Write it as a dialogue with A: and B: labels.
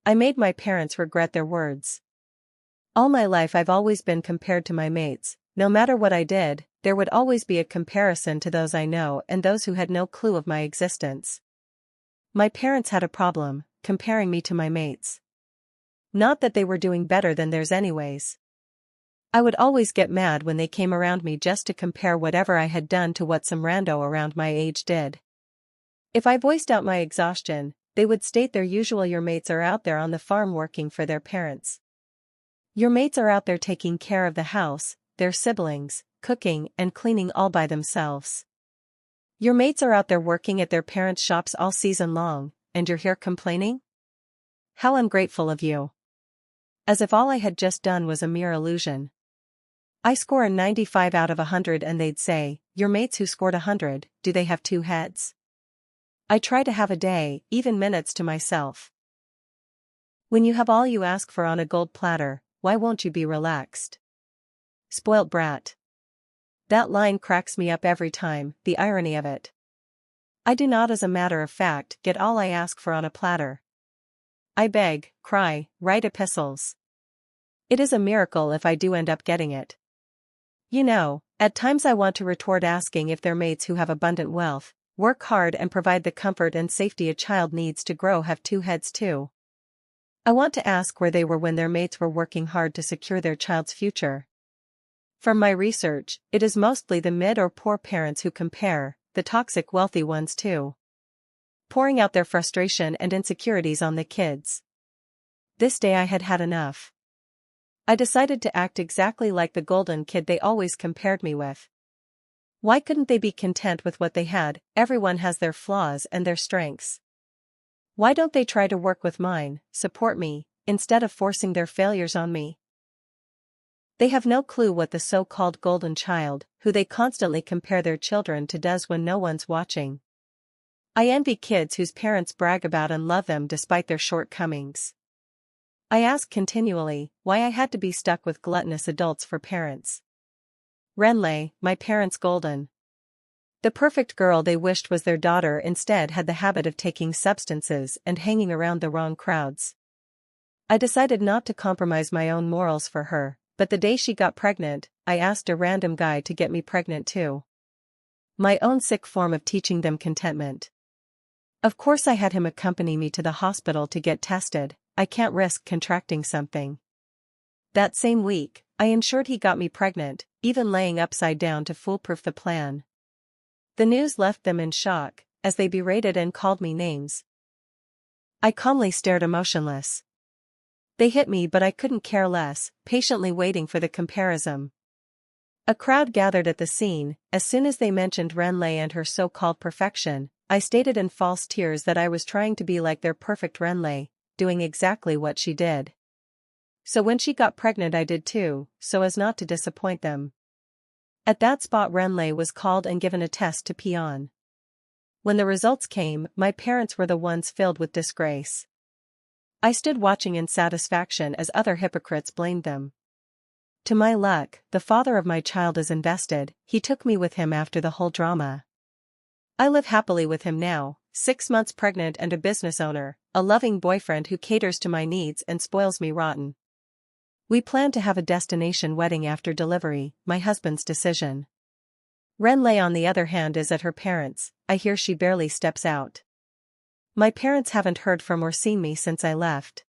A: I made my parents regret their words. All my life I've always been compared to my mates. No matter what I did, there would always be a comparison to those I know and those who had no clue of my existence. My parents had a problem, comparing me to my mates. Not that they were doing better than theirs anyways. I would always get mad when they came around me just to compare whatever I had done to what some rando around my age did. If I voiced out my exhaustion, they would state their usual "your mates are out there on the farm working for their parents. Your mates are out there taking care of the house, their siblings, cooking and cleaning all by themselves. Your mates are out there working at their parents' shops all season long, and you're here complaining? How ungrateful of you." As if all I had just done was a mere illusion. I score a 95 out of 100 and they'd say, "Your mates who scored 100, do they have two heads?" I try to have a day, even minutes to myself. When you have all you ask for on a gold platter, why won't you be relaxed? Spoilt brat. That line cracks me up every time, the irony of it. I do not, as a matter of fact, get all I ask for on a platter. I beg, cry, write epistles. It is a miracle if I do end up getting it. You know, at times I want to retort asking if their mates who have abundant wealth, work hard and provide the comfort and safety a child needs to grow have two heads too. I want to ask where they were when their mates were working hard to secure their child's future. From my research, it is mostly the mid or poor parents who compare, the toxic wealthy ones too. Pouring out their frustration and insecurities on the kids. This day I had had enough. I decided to act exactly like the golden kid they always compared me with. Why couldn't they be content with what they had? Everyone has their flaws and their strengths. Why don't they try to work with mine, support me, instead of forcing their failures on me? They have no clue what the so-called golden child, who they constantly compare their children to, does when no one's watching. I envy kids whose parents brag about and love them despite their shortcomings. I ask continually why I had to be stuck with gluttonous adults for parents. Renley, my parents' golden. The perfect girl they wished was their daughter instead had the habit of taking substances and hanging around the wrong crowds. I decided not to compromise my own morals for her, but the day she got pregnant, I asked a random guy to get me pregnant too. My own sick form of teaching them contentment. Of course I had him accompany me to the hospital to get tested. I can't risk contracting something. That same week, I ensured he got me pregnant, even laying upside down to foolproof the plan. The news left them in shock, as they berated and called me names. I calmly stared emotionless. They hit me but I couldn't care less, patiently waiting for the comparison. A crowd gathered at the scene. As soon as they mentioned Renley and her so-called perfection, I stated in false tears that I was trying to be like their perfect Renley, doing exactly what she did. So when she got pregnant I did too, so as not to disappoint them. At that spot Renley was called and given a test to pee on. When the results came, my parents were the ones filled with disgrace. I stood watching in satisfaction as other hypocrites blamed them. To my luck, the father of my child is invested. He took me with him after the whole drama. I live happily with him now, 6 months pregnant and a business owner, a loving boyfriend who caters to my needs and spoils me rotten. We plan to have a destination wedding after delivery, my husband's decision. Renley on the other hand is at her parents'. I hear she barely steps out. My parents haven't heard from or seen me since I left.